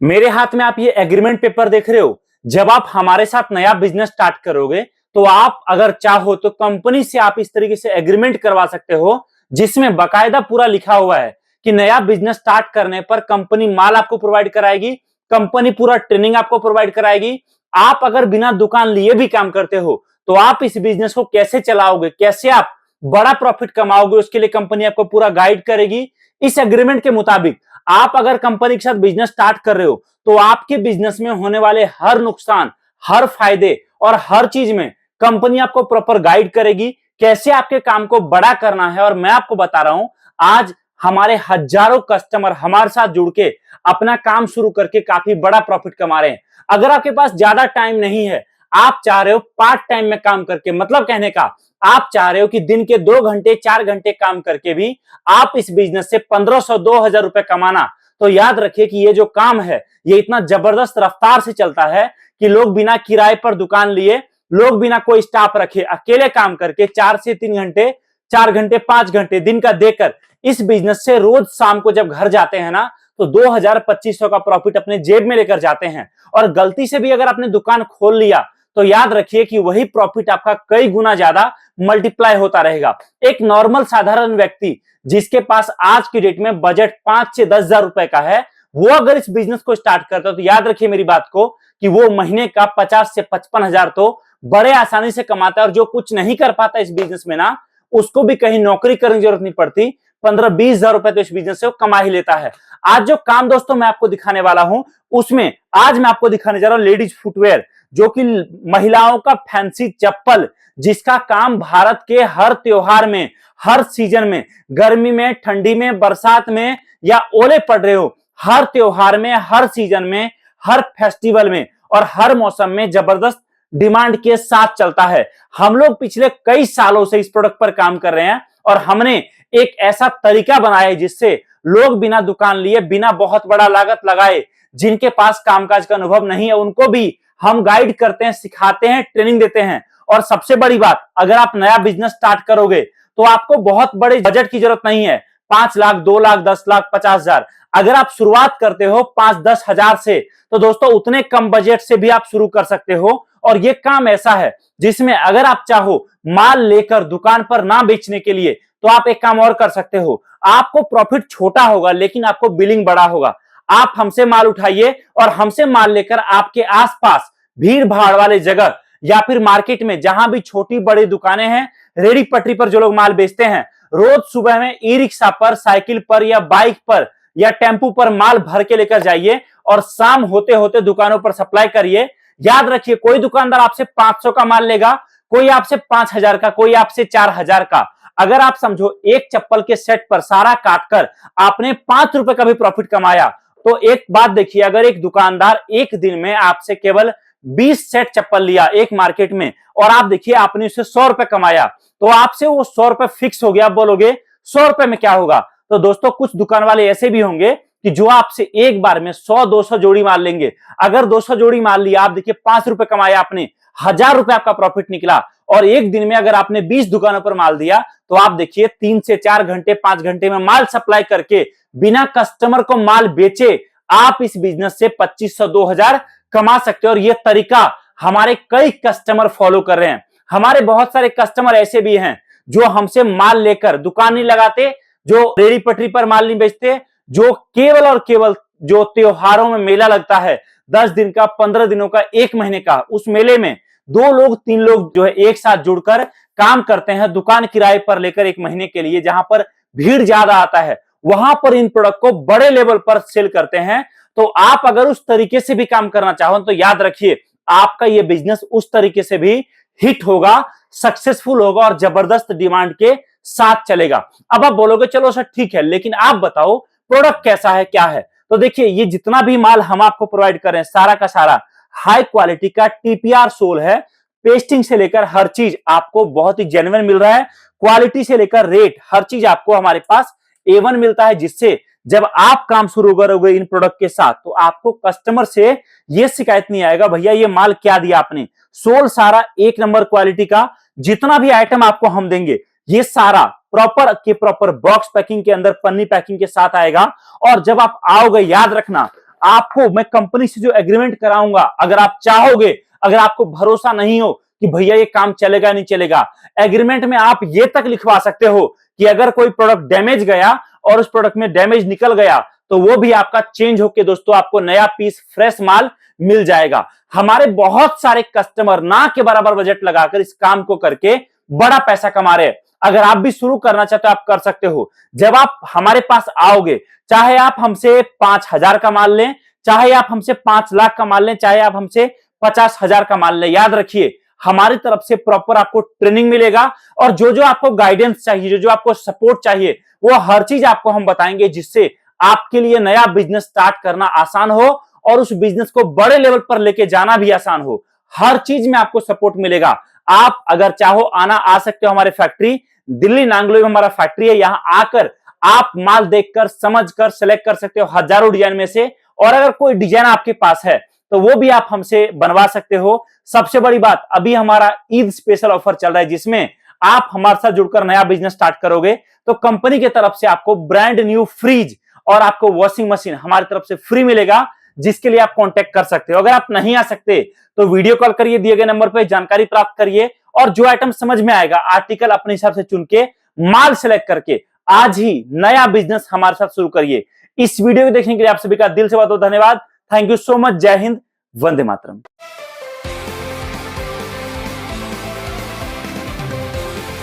मेरे हाथ में आप ये एग्रीमेंट पेपर देख रहे हो। जब आप हमारे साथ नया बिजनेस स्टार्ट करोगे तो आप अगर चाहो तो कंपनी से आप इस तरीके से एग्रीमेंट करवा सकते हो जिसमें बकायदा पूरा लिखा हुआ है कि नया बिजनेस स्टार्ट करने पर कंपनी माल आपको प्रोवाइड कराएगी, कंपनी पूरा ट्रेनिंग आपको प्रोवाइड कराएगी। आप अगर बिना दुकान लिए भी काम करते हो तो आप इस बिजनेस को कैसे चलाओगे, कैसे आप बड़ा प्रॉफिट कमाओगे, उसके लिए कंपनी आपको पूरा गाइड करेगी। इस एग्रीमेंट के मुताबिक आप अगर कंपनी के साथ बिजनेस स्टार्ट कर रहे हो तो आपके बिजनेस में होने वाले हर नुकसान, हर फायदे और हर चीज में कंपनी आपको प्रॉपर गाइड करेगी कैसे आपके काम को बड़ा करना है। और मैं आपको बता रहा हूं, आज हमारे हजारों कस्टमर हमारे साथ जुड़ के अपना काम शुरू करके काफी बड़ा प्रॉफिट कमा रहे हैं। अगर आपके पास ज्यादा टाइम नहीं है, आप चाह रहे हो पार्ट टाइम में काम करके, मतलब कहने का आप चाह रहे हो कि दिन के 2 घंटे 4 घंटे काम करके भी आप इस बिजनेस से 1500 2000 रुपए कमाना, तो याद रखिए कि ये जो काम है ये इतना जबरदस्त रफ्तार से चलता है कि लोग बिना किराए पर दुकान लिए, लोग बिना कोई स्टाफ रखे अकेले काम करके 4 से 3 घंटे, 4 घंटे 5 घंटे दिन का देकर इस बिजनेस से रोज शाम को जब घर जाते हैं ना तो 2000 2500 का प्रॉफिट अपने जेब में लेकर जाते हैं। और गलती से भी अगर आपने दुकान खोल लिया तो याद रखिए कि वही प्रॉफिट आपका कई गुना ज्यादा मल्टीप्लाई होता रहेगा। एक नॉर्मल साधारण व्यक्ति जिसके पास आज की डेट में बजट 5 से 10 हजार रुपए का है, वो अगर इस बिजनेस को स्टार्ट करता है तो याद रखिए मेरी बात को कि वो महीने का 50 से 55 हजार तो बड़े आसानी से कमाता है। और जो कुछ नहीं कर पाता इस बिजनेस में ना, उसको भी कहीं नौकरी करने की जरूरत नहीं पड़ती, 15 20 हजार रुपए तो इस बिजनेस से वो कमा ही लेता है। आज जो काम दोस्तों मैं आपको दिखाने वाला हूं, उसमें आज मैं आपको दिखाने जा रहा हूं लेडीज फुटवेयर, जो कि महिलाओं का फैंसी चप्पल, जिसका काम भारत के हर त्योहार में, हर सीजन में, गर्मी में, ठंडी में, बरसात में या ओले पड़ रहे हो, हर त्योहार में, हर सीजन में, हर फेस्टिवल में और हर मौसम में जबरदस्त डिमांड के साथ चलता है। हम लोग पिछले कई सालों से इस प्रोडक्ट पर काम कर रहे हैं और हमने एक ऐसा तरीका बनाया है जिससे लोग बिना दुकान लिए, बिना बहुत बड़ा लागत लगाए, जिनके पास कामकाज का अनुभव नहीं है, उनको भी हम गाइड करते हैं, सिखाते हैं, ट्रेनिंग देते हैं। और सबसे बड़ी बात, अगर आप नया बिजनेस स्टार्ट करोगे तो आपको बहुत बड़े बजट की जरूरत नहीं है, 5 लाख 2 लाख 10 लाख 50 हजार। अगर आप शुरुआत करते हो 5 10 हजार से तो दोस्तों उतने कम बजट से भी आप शुरू कर सकते हो। और ये काम ऐसा है जिसमें अगर आप चाहो माल लेकर दुकान पर ना बेचने के लिए तो आप एक काम और कर सकते हो। आपको प्रॉफिट छोटा होगा लेकिन आपको बिलिंग बड़ा होगा। आप हमसे माल उठाइए और हमसे माल लेकर आपके आसपास भीड़ भाड़ वाले जगह या फिर मार्केट में जहां भी छोटी बड़ी दुकानें हैं, रेडी पटरी पर जो लोग माल बेचते हैं, रोज सुबह में ई रिक्शा पर, साइकिल पर या बाइक पर या टेम्पू पर माल भर के लेकर जाइए और शाम होते होते दुकानों पर सप्लाई करिए। याद रखिए, कोई दुकानदार आपसे 500 का माल लेगा, कोई आपसे 5000 का, कोई आपसे 4000 का। अगर आप समझो एक चप्पल के सेट पर सारा काटकर आपने 5 रुपए का भी प्रॉफिट कमाया, तो एक बात देखिए, अगर एक दुकानदार एक दिन में आपसे केवल 20 सेट चप्पल लिया एक मार्केट में और आप देखिए आपने उससे 100 रुपए कमाया, तो आपसे वो 100 रुपए फिक्स हो गया। आप बोलोगे 100 रुपए में क्या होगा, तो दोस्तों कुछ दुकान वाले ऐसे भी होंगे कि जो आपसे एक बार में 100 200 जोड़ी माल लेंगे। अगर 200 जोड़ी माल लिया, आप देखिए 5 रुपए कमाया आपने, 1000 रुपए आपका प्रॉफिट निकला। और एक दिन में अगर आपने 20 दुकानों पर माल दिया तो आप देखिए 3 से 4 घंटे 5 घंटे में माल सप्लाई करके बिना कस्टमर को माल बेचे आप इस बिजनेस से 2500 2000 कमा सकते हो। और यह तरीका हमारे कई कस्टमर फॉलो कर रहे हैं। हमारे बहुत सारे कस्टमर ऐसे भी हैं जो हमसे माल लेकर दुकान नहीं लगाते, जो रेडी पटरी पर माल नहीं बेचते, जो केवल और केवल जो त्योहारों में मेला लगता है 10 दिन का, 15 दिनों का, 1 महीने का, उस मेले में 2 लोग 3 लोग जो है एक साथ जुड़कर काम करते हैं दुकान किराए पर लेकर 1 महीने के लिए, जहां पर भीड़ ज्यादा आता है, वहां पर इन प्रोडक्ट को बड़े लेवल पर सेल करते हैं। तो आप अगर उस तरीके से भी काम करना चाहो तो याद रखिए आपका यह बिजनेस उस तरीके से भी हिट होगा, सक्सेसफुल होगा और जबरदस्त डिमांड के साथ चलेगा। अब आप बोलोगे चलो सर ठीक है, लेकिन आप बताओ प्रोडक्ट कैसा है, क्या है। तो देखिए, ये जितना भी माल हम आपको प्रोवाइड कर रहे हैं सारा का सारा हाई क्वालिटी का टीपीआर सोल है। पेस्टिंग से लेकर हर चीज आपको बहुत ही जेन्युइन मिल रहा है। क्वालिटी से लेकर रेट, हर चीज आपको हमारे पास A1 मिलता है, जिससे जब आप काम शुरू करोगे इन प्रोडक्ट के साथ तो आपको कस्टमर से ये शिकायत नहीं आएगा भैया ये माल क्या दिया आपने। सोल सारा 1 नंबर क्वालिटी का, जितना भी आइटम आपको हम देंगे ये सारा प्रॉपर के प्रॉपर बॉक्स पैकिंग के अंदर पन्नी पैकिंग के साथ आएगा। और जब आप आओगे, याद रखना, आपको मैं कंपनी से जो एग्रीमेंट कराऊंगा, अगर आप चाहोगे, अगर आपको भरोसा नहीं हो कि भैया ये काम चलेगा नहीं चलेगा, एग्रीमेंट में आप ये तक लिखवा सकते हो कि अगर कोई प्रोडक्ट डैमेज गया और उस प्रोडक्ट में डैमेज निकल गया तो वो भी आपका चेंज होके दोस्तों आपको नया पीस फ्रेश माल मिल जाएगा। हमारे बहुत सारे कस्टमर ना के बराबर बजट लगाकर इस काम को करके बड़ा पैसा कमा रहे हैं। अगर आप भी शुरू करना चाहते हो आप कर सकते हो। जब आप हमारे पास आओगे, चाहे आप हमसे 5,000 का माल लें, चाहे आप हमसे 5 लाख का माल लें, चाहे आप हमसे 50,000 का माल लें, याद रखिए हमारी तरफ से प्रॉपर आपको ट्रेनिंग मिलेगा और जो जो आपको गाइडेंस चाहिए, जो जो आपको सपोर्ट चाहिए, वो हर चीज आपको हम बताएंगे जिससे आपके लिए नया बिजनेस स्टार्ट करना आसान हो और उस बिजनेस को बड़े लेवल पर लेके जाना भी आसान हो। हर चीज में आपको सपोर्ट मिलेगा। आप अगर चाहो आना आ सकते हो हमारे फैक्ट्री, दिल्ली नांगलोई में हमारा फैक्ट्री है। यहां आकर आप माल देखकर समझकर सेलेक्ट कर सकते हो हजारों डिजाइन में से, और अगर कोई डिजाइन आपके पास है तो वो भी आप हमसे बनवा सकते हो। सबसे बड़ी बात, अभी हमारा ईद स्पेशल ऑफर चल रहा है जिसमें आप हमारे साथ जुड़कर नया बिजनेस स्टार्ट करोगे तो कंपनी की तरफ से आपको ब्रांड न्यू फ्रिज और आपको वॉशिंग मशीन हमारी तरफ से फ्री मिलेगा, जिसके लिए आप कांटेक्ट कर सकते हो। अगर आप नहीं आ सकते तो वीडियो कॉल करिए, दिए गए नंबर पर जानकारी प्राप्त करिए और जो आइटम समझ में आएगा आर्टिकल अपने हिसाब से चुन के माल सेलेक्ट करके आज ही नया बिजनेस हमारे साथ शुरू करिए। इस वीडियो को देखने के लिए आप सभी का दिल से बहुत बहुत धन्यवाद। Thank you so much. जय हिंद, वंदे मातरम।